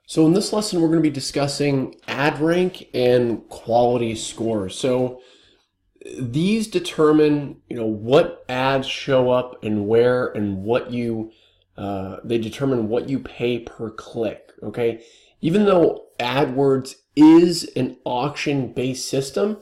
So in this lesson, we're going to be discussing ad rank and quality score. So these determine, what ads show up and where and they determine what you pay per click. Okay. Even though AdWords is an auction-based system,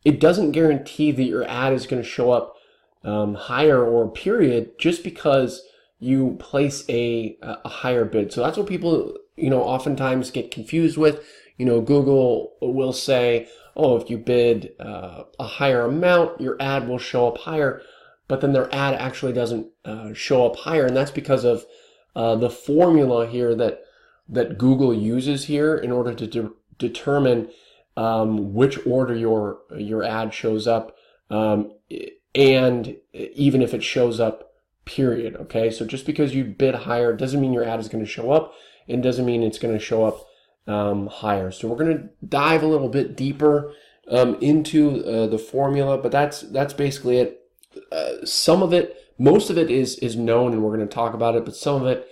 it doesn't guarantee that your ad is going to show up higher or period just because you place a higher bid. So that's what people oftentimes get confused with. Google will say, oh, if you bid a higher amount, your ad will show up higher, but then their ad actually doesn't show up higher, and that's because of the formula here that Google uses here in order to determine which order your ad shows up, and even if it shows up, period. Okay, so just because you bid higher doesn't mean your ad is going to show up, and doesn't mean it's going to show up higher. So we're going to dive a little bit deeper into the formula, but that's basically it. Most of it is known, and we're going to talk about it, but some of it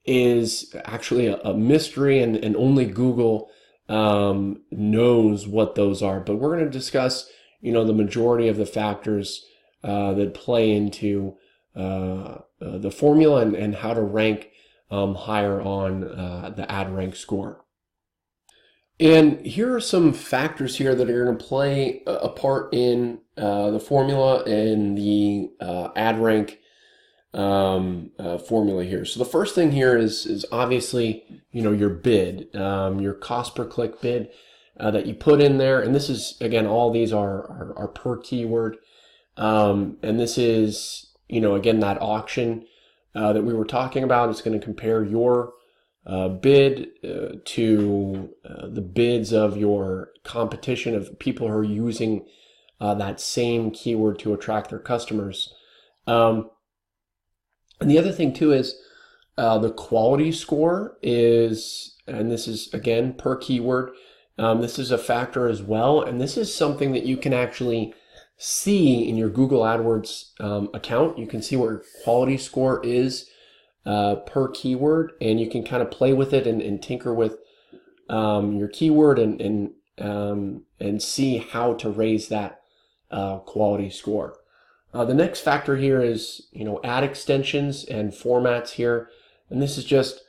is actually a mystery, and only Google knows what those are. But we're going to discuss, the majority of the factors that play into the formula and how to rank higher on the ad rank score. And here are some factors here that are going to play a part in the formula and the ad rank formula here. So the first thing here is obviously, your bid, your cost per click bid that you put in there. And this is, again, all these are per keyword. And this is, again, that auction that we were talking about. It's going to compare your bid to the bids of your competition, of people who are using that same keyword to attract their customers. And the other thing too is the quality score is, and this is again per keyword, this is a factor as well, and this is something that you can actually see in your Google AdWords account. You can see what your quality score is per keyword, and you can kind of play with it and tinker with your keyword and see how to raise that quality score. The next factor here is, ad extensions and formats here, and this is just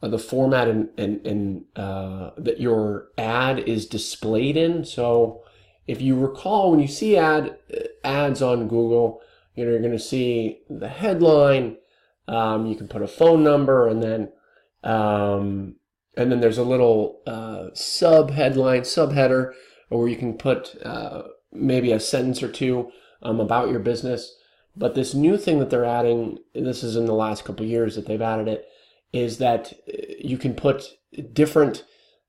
the format and that your ad is displayed in. So if you recall, when you see ads on Google, you're going to see the headline. You can put a phone number, and then there's a little subheader, where you can put maybe a sentence or two about your business. But this new thing that they're adding, this is in the last couple of years that they've added it, is that you can put different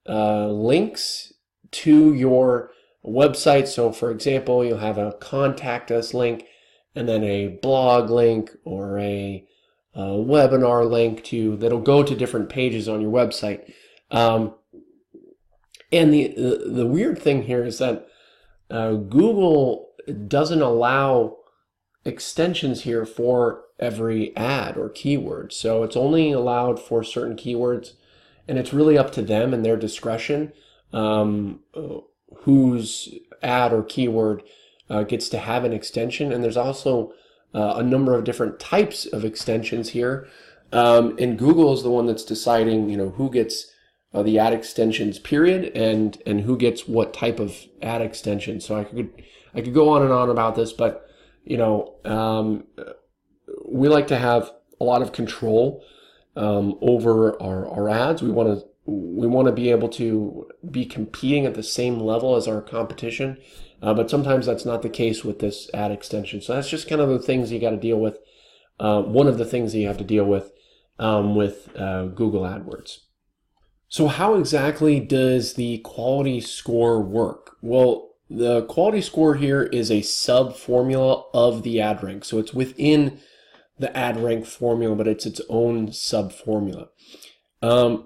links to your website. So for example, you'll have a contact us link, and then a blog link, or a webinar link that'll go to different pages on your website. And the weird thing here is that Google doesn't allow extensions here for every ad or keyword. So it's only allowed for certain keywords, and it's really up to them and their discretion whose ad or keyword gets to have an extension. And there's also a number of different types of extensions here, and Google is the one that's deciding, who gets the ad extensions, period, and who gets what type of ad extension. So I could go on and on about this, but we like to have a lot of control over our ads. We want to be able to be competing at the same level as our competition, but sometimes that's not the case with this ad extension. So that's just kind of the things you got to deal with. One of the things that you have to deal with Google AdWords. So how exactly does the quality score work? Well, the quality score here is a sub-formula of the ad rank. So it's within the ad rank formula, but it's its own sub-formula. And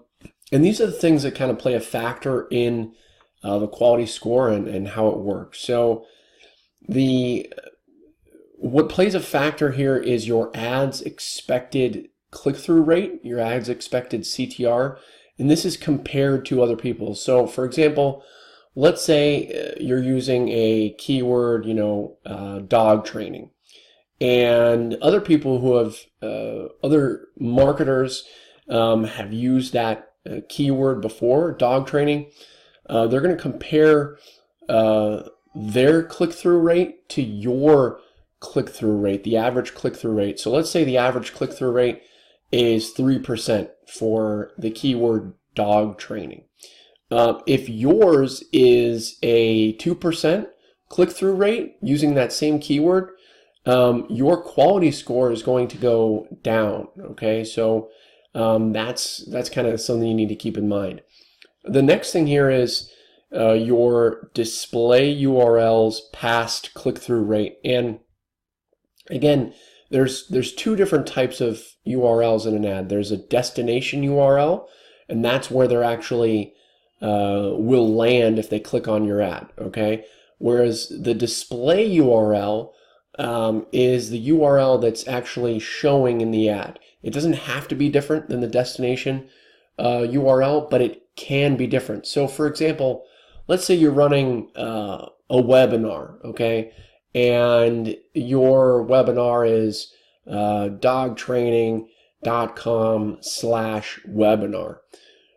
these are the things that kind of play a factor in the quality score and how it works. So what plays a factor here is your ad's expected click-through rate, your ad's expected CTR, And this is compared to other people. So for example, let's say you're using a keyword, dog training. And other people who have, other marketers have used that keyword before, dog training. They're going to compare their click-through rate to your click-through rate, the average click-through rate. So let's say the average click-through rate is 3% for the keyword dog training. If yours is a 2% click-through rate using that same keyword, your quality score is going to go down. Okay, so that's kind of something you need to keep in mind. The next thing here is your display URLs past click-through rate. And again, there's two different types of URLs in an ad. There's a destination URL, and that's where they're actually will land if they click on your ad. Okay, whereas the display URL is the URL that's actually showing in the ad. It doesn't have to be different than the destination URL, but it can be different. So for example, let's say you're running a webinar, okay, and your webinar is dogtraining.com/webinar.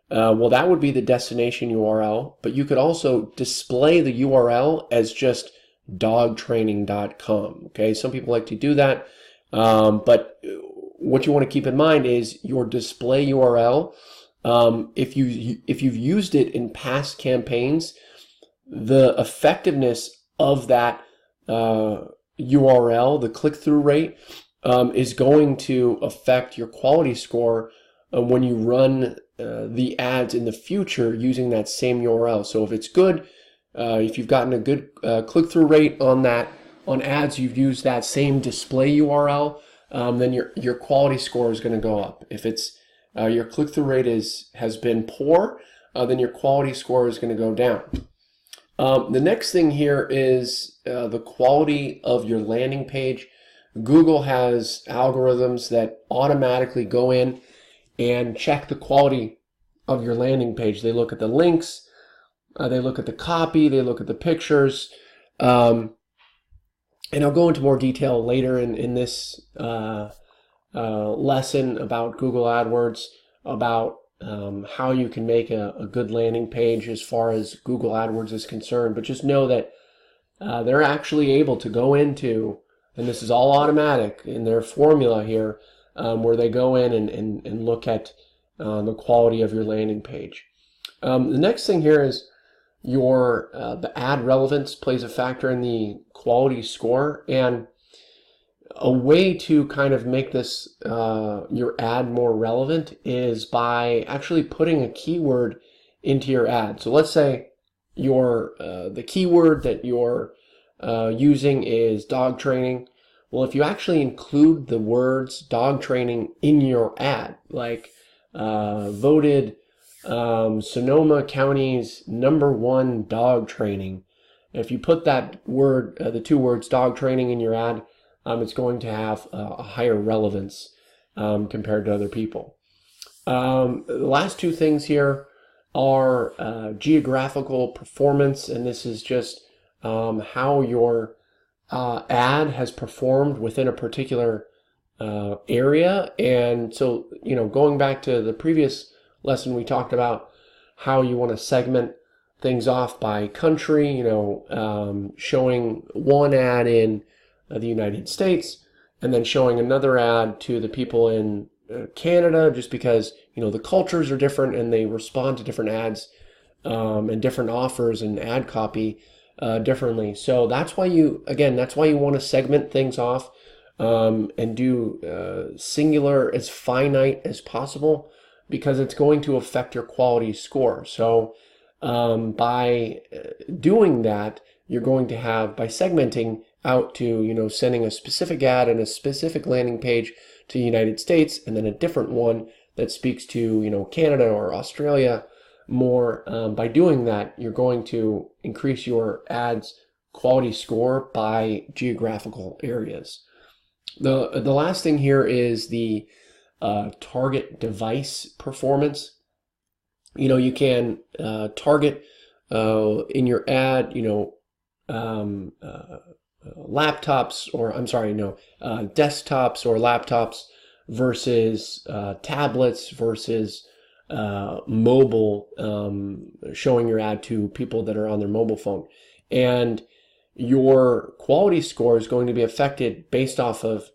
Well, that would be the destination URL, but you could also display the URL as just dogtraining.com. Okay, some people like to do that, but what you want to keep in mind is your display URL. If you've used it in past campaigns, the effectiveness of that URL, the click-through rate, is going to affect your quality score when you run the ads in the future using that same URL. So if it's good, if you've gotten a good click-through rate on ads, you've used that same display URL, then your quality score is going to go up. If it's your click-through rate has been poor, then your quality score is going to go down. The next thing here is the quality of your landing page. Google has algorithms that automatically go in and check the quality of your landing page. They look at the links, they look at the copy, they look at the pictures, and I'll go into more detail later in this lesson about Google AdWords, about how you can make a good landing page as far as Google AdWords is concerned. But just know that they're actually able to go into, and this is all automatic in their formula here, where they go in and look at the quality of your landing page. The next thing here is the ad relevance plays a factor in the quality score, and a way to kind of make this your ad more relevant is by actually putting a keyword into your ad. So let's say the keyword that you're using is dog training. Well, if you actually include the words dog training in your ad, like voted Sonoma County's #1 dog training, if you put that word, the two words dog training in your ad, it's going to have a higher relevance compared to other people. The last two things here are geographical performance, and this is just how your ad has performed within a particular area. And so, going back to the previous lesson, we talked about how you want to segment things off by country, showing one ad in the United States and then showing another ad to the people in Canada, just because, the cultures are different and they respond to different ads and different offers and ad copy differently. So that's why you want to segment things off and do singular, as finite as possible, because it's going to affect your quality score. So by doing that, you're going to have, by segmenting out to, sending a specific ad and a specific landing page to the United States, and then a different one that speaks to, Canada or Australia more. By doing that, you're going to increase your ad's quality score by geographical areas. The last thing here is the target device performance. You can target in your ad, um, uh, laptops, or I'm sorry, no, desktops or laptops versus tablets versus mobile, showing your ad to people that are on their mobile phone. And your quality score is going to be affected based off of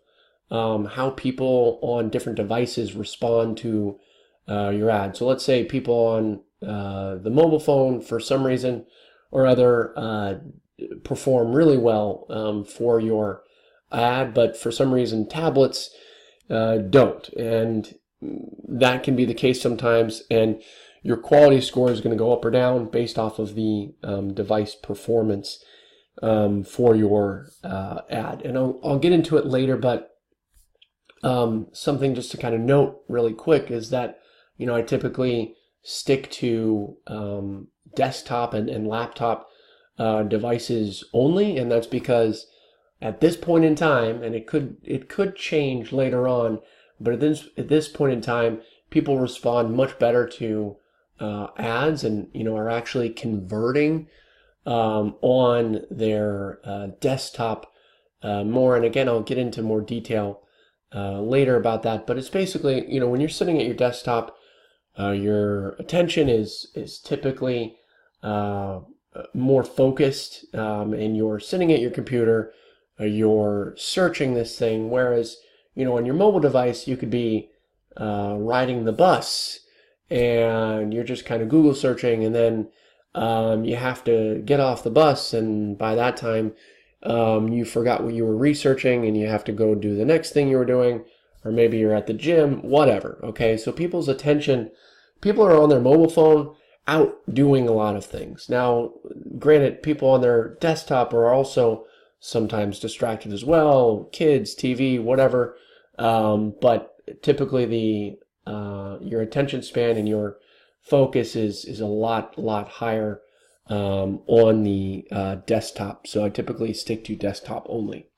how people on different devices respond to your ad. So let's say people on the mobile phone, for some reason or other, perform really well for your ad, but for some reason tablets don't. And that can be the case sometimes. And your quality score is going to go up or down based off of the device performance for your ad. And I'll get into it later, but something just to kind of note really quick is that, I typically stick to desktop and laptop devices only, and that's because at this point in time, and it could change later on, but at this point in time, people respond much better to ads, and are actually converting on their desktop more. And again, I'll get into more detail later about that. But it's basically, when you're sitting at your desktop, your attention is typically more focused, and you're sitting at your computer, you're searching this thing. Whereas, on your mobile device, you could be riding the bus and you're just kind of Google searching, and then you have to get off the bus, and by that time, you forgot what you were researching and you have to go do the next thing you were doing, or maybe you're at the gym, whatever. Okay, so people are on their mobile phone out doing a lot of things. Now, granted, people on their desktop are also sometimes distracted as well, kids, TV, whatever. But typically your attention span and your focus is a lot higher on the desktop. So I typically stick to desktop only.